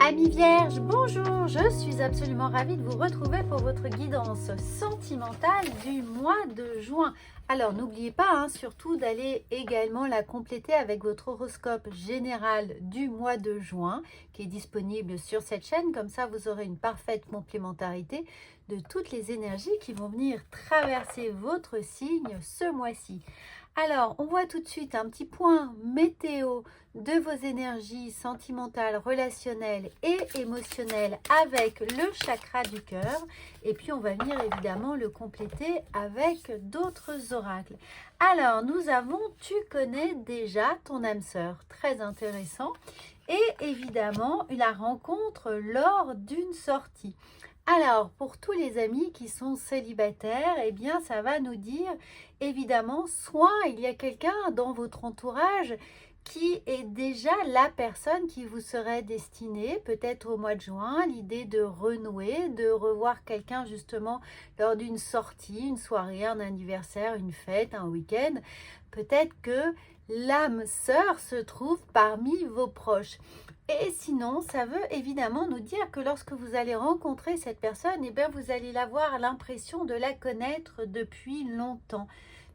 Amis vierges, bonjour, je suis absolument ravie de vous retrouver pour votre guidance sentimentale du mois de juin. Alors n'oubliez pas surtout d'aller également la compléter avec votre horoscope général du mois de juin qui est disponible sur cette chaîne. Comme ça, vous aurez une parfaite complémentarité de toutes les énergies qui vont venir traverser votre signe ce mois-ci. Alors, on voit tout de suite un petit point météo de vos énergies sentimentales, relationnelles et émotionnelles avec le chakra du cœur. Et puis, on va venir évidemment le compléter avec d'autres oracles. Alors, nous avons « Tu connais déjà ton âme sœur ». Très intéressant. Et évidemment, la rencontre lors d'une sortie. Alors, pour tous les amis qui sont célibataires, eh bien, ça va nous dire, évidemment, soit il y a quelqu'un dans votre entourage qui est déjà la personne qui vous serait destinée, peut-être au mois de juin, l'idée de renouer, de revoir quelqu'un justement lors d'une sortie, une soirée, un anniversaire, une fête, un week-end. Peut-être que l'âme sœur se trouve parmi vos proches. Et sinon, ça veut évidemment nous dire que lorsque vous allez rencontrer cette personne, eh bien, vous allez avoir l'impression de la connaître depuis longtemps.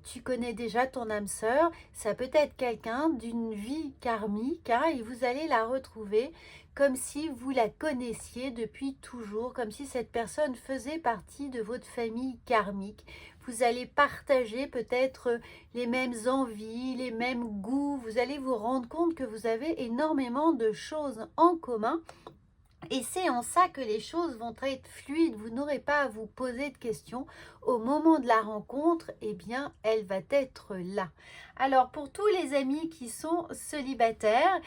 Tu connais déjà ton âme sœur, ça peut être quelqu'un d'une vie karmique, et vous allez la retrouver comme si vous la connaissiez depuis toujours, comme si cette personne faisait partie de votre famille karmique. Vous allez partager peut-être les mêmes envies, les mêmes goûts. Vous allez vous rendre compte que vous avez énormément de choses en commun. Et c'est en ça que les choses vont être fluides. Vous n'aurez pas à vous poser de questions. Au moment de la rencontre, eh bien, elle va être là. Alors, pour tous les amis qui sont célibataires,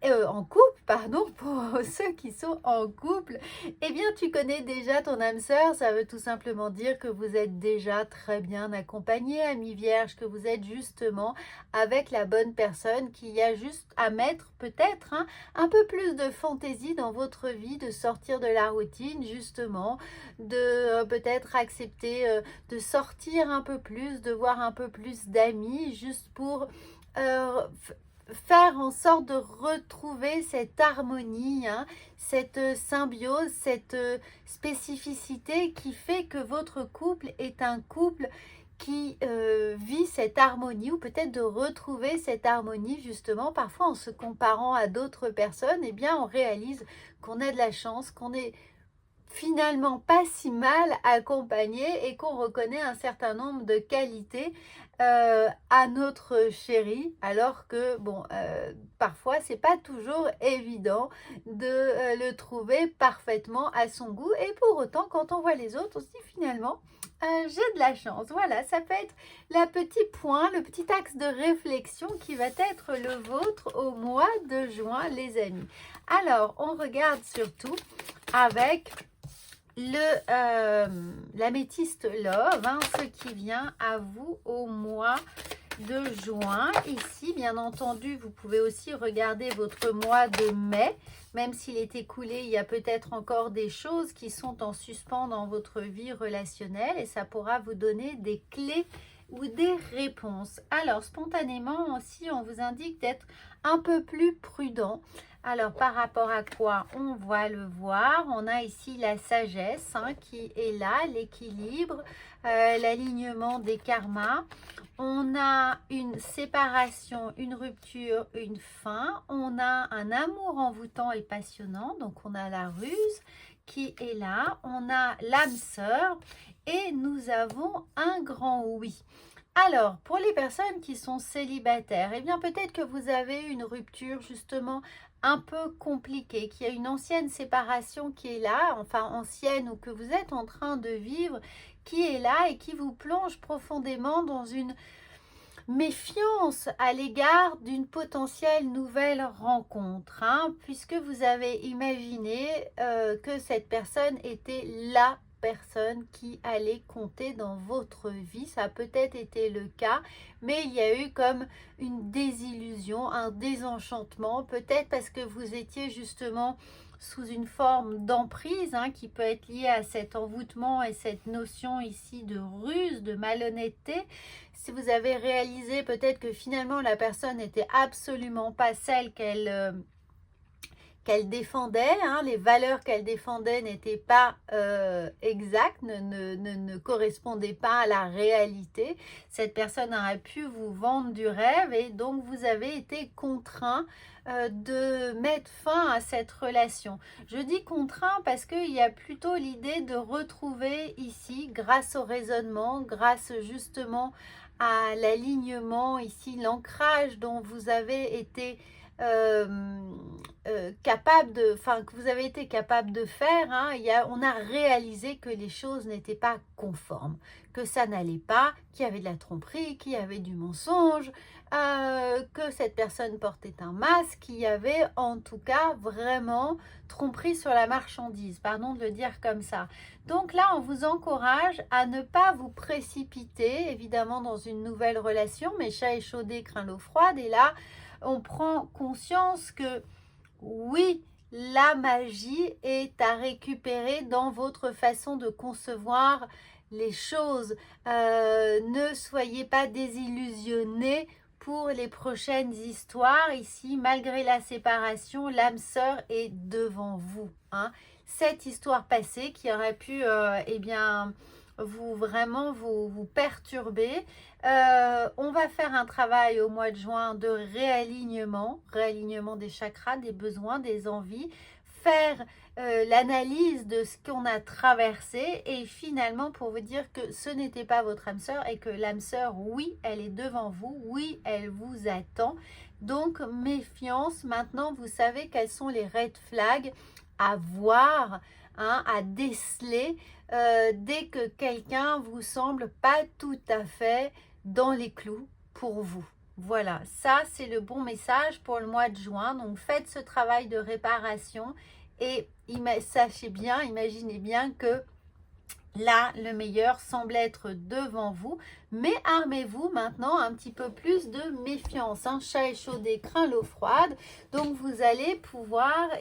en couple, pardon, pour ceux qui sont en couple, eh bien, tu connais déjà ton âme sœur. Ça veut tout simplement dire que vous êtes déjà très bien accompagné, amis vierges, que vous êtes justement avec la bonne personne, qu'il y a juste à mettre peut-être un peu plus de fantaisie dans votre vie, de sortir de la routine, justement, de peut-être accepter de sortir un peu plus, de voir un peu plus d'amis, juste pour faire en sorte de retrouver cette harmonie, cette symbiose, cette spécificité qui fait que votre couple est un couple qui vit cette harmonie, ou peut-être de retrouver cette harmonie justement. Parfois en se comparant à d'autres personnes, eh bien on réalise qu'on a de la chance, qu'on est finalement pas si mal accompagné et qu'on reconnaît un certain nombre de qualités à notre chéri, alors que bon, parfois c'est pas toujours évident de le trouver parfaitement à son goût. Et pour autant, quand on voit les autres, on se dit finalement j'ai de la chance. Voilà, ça peut être le petit point, le petit axe de réflexion qui va être le vôtre au mois de juin, les amis. Alors, on regarde surtout avec l'améthyste love, ce qui vient à vous au mois de juin. Ici, bien entendu, vous pouvez aussi regarder votre mois de mai. Même s'il est écoulé, il y a peut-être encore des choses qui sont en suspens dans votre vie relationnelle et ça pourra vous donner des clés ou des réponses. Alors, spontanément aussi, on vous indique d'être un peu plus prudent. Alors, par rapport à quoi on va le voir? On a ici la sagesse qui est là, l'équilibre, l'alignement des karmas. On a une séparation, une rupture, une fin. On a un amour envoûtant et passionnant. Donc, on a la ruse qui est là. On a l'âme sœur et nous avons un grand oui. Alors, pour les personnes qui sont célibataires, eh bien peut-être que vous avez une rupture justement un peu compliquée, qu'il y a une ancienne séparation qui est là, enfin ancienne, ou que vous êtes en train de vivre, qui est là et qui vous plonge profondément dans une méfiance à l'égard d'une potentielle nouvelle rencontre, puisque vous avez imaginé que cette personne était la personne qui allait compter dans votre vie. Ça a peut-être été le cas, mais il y a eu comme une désillusion, un désenchantement, peut-être parce que vous étiez justement sous une forme d'emprise qui peut être liée à cet envoûtement et cette notion ici de ruse, de malhonnêteté. Si vous avez réalisé peut-être que finalement la personne n'était absolument pas celle qu'elle défendait, hein, les valeurs qu'elle défendait n'étaient pas exactes, ne correspondaient pas à la réalité. Cette personne aurait pu vous vendre du rêve et donc vous avez été contraint de mettre fin à cette relation. Je dis contraint parce qu'il y a plutôt l'idée de retrouver ici, grâce au raisonnement, grâce justement à l'alignement ici, l'ancrage dont vous avez été que vous avez été capable de faire, hein, on a réalisé que les choses n'étaient pas conformes, que ça n'allait pas, qu'il y avait de la tromperie, qu'il y avait du mensonge, que cette personne portait un masque, qu'il y avait en tout cas vraiment tromperie sur la marchandise, pardon de le dire comme ça. Donc là, on vous encourage à ne pas vous précipiter, évidemment, dans une nouvelle relation, mais chat échaudé craint l'eau froide, et là, on prend conscience que oui, la magie est à récupérer dans votre façon de concevoir les choses. Ne soyez pas désillusionnés pour les prochaines histoires. Ici, malgré la séparation, l'âme sœur est devant vous. Hein. Cette histoire passée qui aurait pu vous perturber. On va faire un travail au mois de juin de réalignement des chakras, des besoins, des envies, faire l'analyse de ce qu'on a traversé et finalement pour vous dire que ce n'était pas votre âme sœur et que l'âme sœur, oui, elle est devant vous, oui, elle vous attend. Donc, méfiance, maintenant vous savez quels sont les red flags à voir, hein, à déceler dès que quelqu'un vous semble pas tout à fait dans les clous pour vous. Voilà, ça c'est le bon message pour le mois de juin. Donc faites ce travail de réparation et sachez bien, imaginez bien que là, le meilleur semble être devant vous, mais armez-vous maintenant un petit peu plus de méfiance. Un chat échaudé craint l'eau froide, donc vous allez pouvoir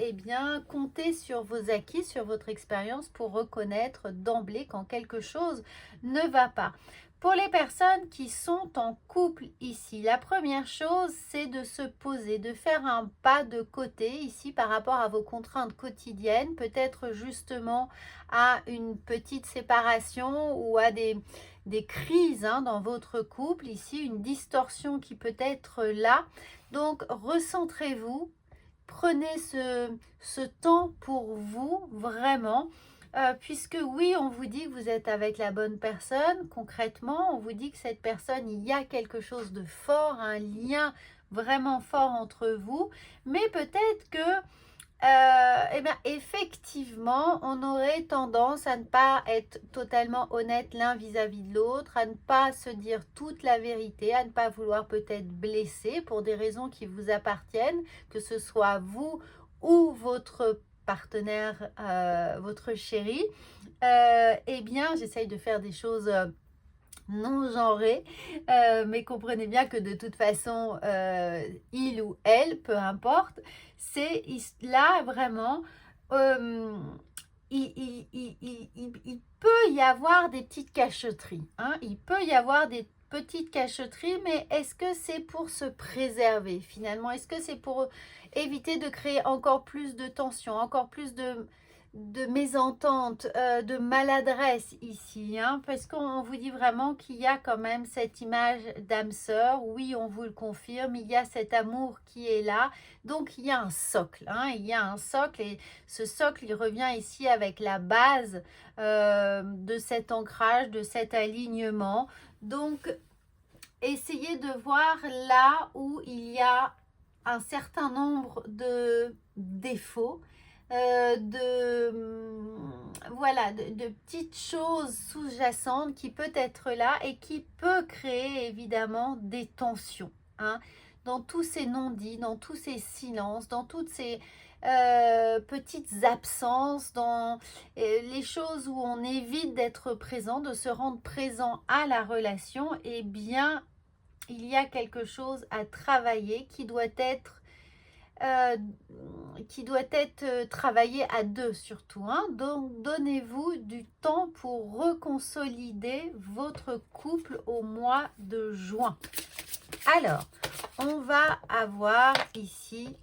compter sur vos acquis, sur votre expérience pour reconnaître d'emblée quand quelque chose ne va pas. Pour les personnes qui sont en couple ici, la première chose, c'est de se poser, de faire un pas de côté ici par rapport à vos contraintes quotidiennes, peut-être justement à une petite séparation ou à des crises dans votre couple, ici une distorsion qui peut être là. Donc recentrez-vous, prenez ce temps pour vous vraiment. Puisque oui, on vous dit que vous êtes avec la bonne personne, concrètement, on vous dit que cette personne, il y a quelque chose de fort, un lien vraiment fort entre vous, mais peut-être que effectivement, on aurait tendance à ne pas être totalement honnête l'un vis-à-vis de l'autre, à ne pas se dire toute la vérité, à ne pas vouloir peut-être blesser pour des raisons qui vous appartiennent, que ce soit vous ou votre partenaire, votre chéri. J'essaye de faire des choses non genrées, mais comprenez bien que de toute façon, il ou elle, peu importe, c'est là vraiment, il peut y avoir des petites cachotteries, hein, il peut y avoir des petites cachotteries, mais est-ce que c'est pour se préserver finalement? Est-ce que c'est pour éviter de créer encore plus de tension, encore plus de mésentente, de maladresse ici, hein, parce qu'on vous dit vraiment qu'il y a quand même cette image d'âme sœur. Oui, on vous le confirme, il y a cet amour qui est là, donc il y a un socle, hein, il y a un socle, et ce socle, il revient ici avec la base de cet ancrage, de cet alignement. Donc, essayez de voir là où il y a un certain nombre de défauts, de petites choses sous-jacentes qui peut être là et qui peut créer évidemment des tensions, hein, dans tous ces non-dits, dans tous ces silences, dans toutes ces petites absences, dans les choses où on évite d'être présent, de se rendre présent à la relation. Eh bien, il y a quelque chose à travailler qui doit être travaillé à deux surtout, hein. Donc donnez-vous du temps pour reconsolider votre couple au mois de juin. Alors, on va avoir ici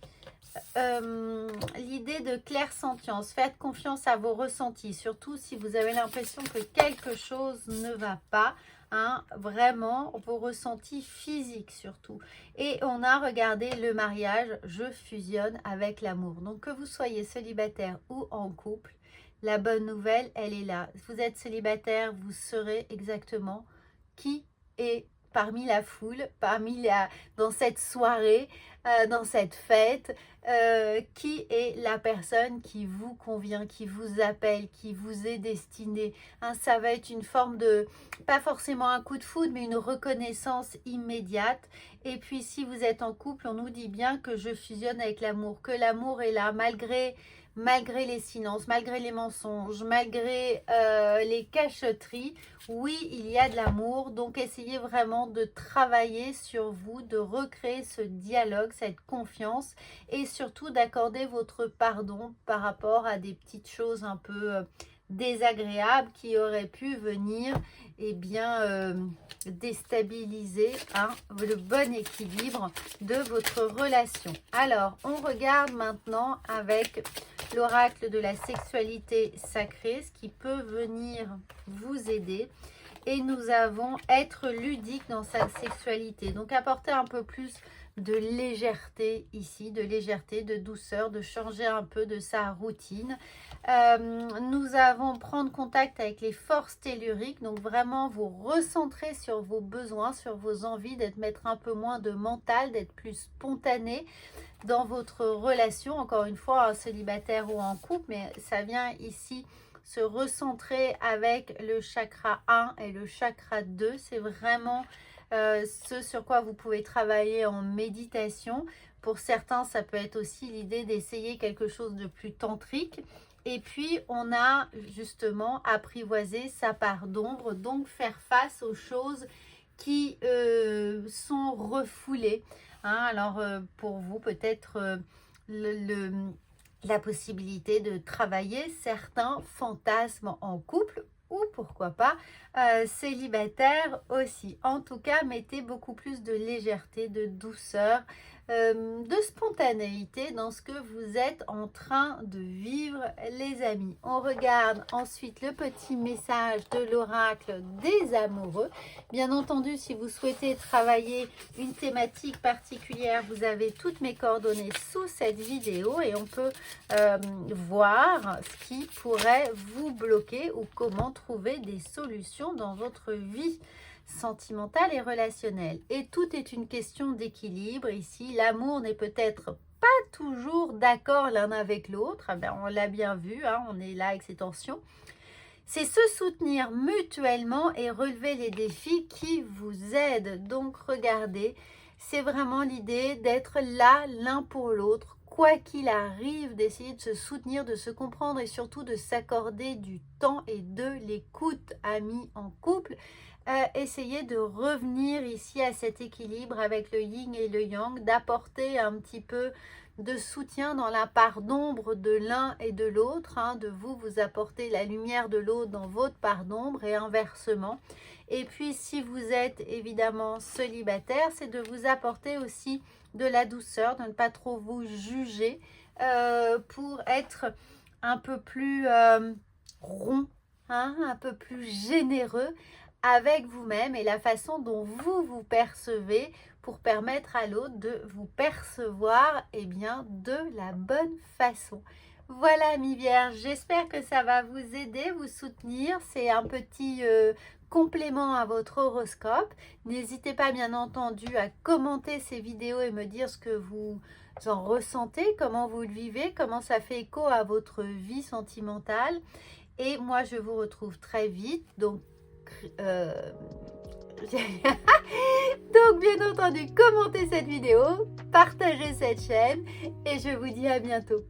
l'idée de clairsentience. Faites confiance à vos ressentis, surtout si vous avez l'impression que quelque chose ne va pas. Hein, vraiment, vos ressentis physiques surtout. Et on a regardé le mariage, je fusionne avec l'amour. Donc que vous soyez célibataire ou en couple, la bonne nouvelle, elle est là. Vous êtes célibataire, vous saurez exactement qui est parmi la foule, dans cette soirée, dans cette fête, qui est la personne qui vous convient, qui vous appelle, qui vous est destinée. Hein, ça va être une forme de, pas forcément un coup de foudre, mais une reconnaissance immédiate. Et puis si vous êtes en couple, on nous dit bien que je fusionne avec l'amour, que l'amour est là malgré les silences, malgré les mensonges, malgré les cacheteries. Oui, il y a de l'amour, donc essayez vraiment de travailler sur vous, de recréer ce dialogue, cette confiance et surtout d'accorder votre pardon par rapport à des petites choses un peu désagréables qui auraient pu venir déstabiliser le bon équilibre de votre relation. Alors, on regarde maintenant avec l'oracle de la sexualité sacrée, ce qui peut venir vous aider. Et nous avons être ludique dans sa sexualité. Donc, apporter un peu plus de légèreté ici, de légèreté, de douceur, de changer un peu de sa routine. Nous avons prendre contact avec les forces telluriques, donc vraiment vous recentrer sur vos besoins, sur vos envies, d'être mettre un peu moins de mental, d'être plus spontané dans votre relation, encore une fois, célibataire ou en couple, mais ça vient ici se recentrer avec le chakra 1 et le chakra 2, c'est vraiment ce sur quoi vous pouvez travailler en méditation. Pour certains, ça peut être aussi l'idée d'essayer quelque chose de plus tantrique. Et puis, on a justement apprivoisé sa part d'ombre, donc faire face aux choses qui sont refoulées. Hein, alors, pour vous, peut-être la possibilité de travailler certains fantasmes en couple ou pourquoi pas célibataire aussi. En tout cas, mettez beaucoup plus de légèreté, de douceur, de spontanéité dans ce que vous êtes en train de vivre, les amis. On regarde ensuite le petit message de l'oracle des amoureux. Bien entendu, si vous souhaitez travailler une thématique particulière, vous avez toutes mes coordonnées sous cette vidéo et on peut voir ce qui pourrait vous bloquer ou comment trouver des solutions dans votre vie sentimentale et relationnelle. Et tout est une question d'équilibre ici. L'amour n'est peut-être pas toujours d'accord l'un avec l'autre. On l'a bien vu, hein, on est là avec ces tensions. C'est se soutenir mutuellement et relever les défis qui vous aident. Donc regardez, c'est vraiment l'idée d'être là l'un pour l'autre, quoi qu'il arrive, d'essayer de se soutenir, de se comprendre et surtout de s'accorder du temps et de l'écoute, amis en couple. Essayez de revenir ici à cet équilibre avec le yin et le yang, d'apporter un petit peu de soutien dans la part d'ombre de l'un et de l'autre, hein, de vous apporter la lumière de l'autre dans votre part d'ombre et inversement. Et puis si vous êtes évidemment célibataire, c'est de vous apporter aussi de la douceur, de ne pas trop vous juger pour être un peu plus rond, hein, un peu plus généreux avec vous-même et la façon dont vous vous percevez pour permettre à l'autre de vous percevoir de la bonne façon. Voilà, amis vierges, j'espère que ça va vous aider, vous soutenir. C'est un petit complément à votre horoscope. N'hésitez pas bien entendu à commenter ces vidéos et me dire ce que vous en ressentez, comment vous le vivez, comment ça fait écho à votre vie sentimentale. Et moi, je vous retrouve très vite. Donc, bien entendu, commentez cette vidéo, partagez cette chaîne et je vous dis à bientôt.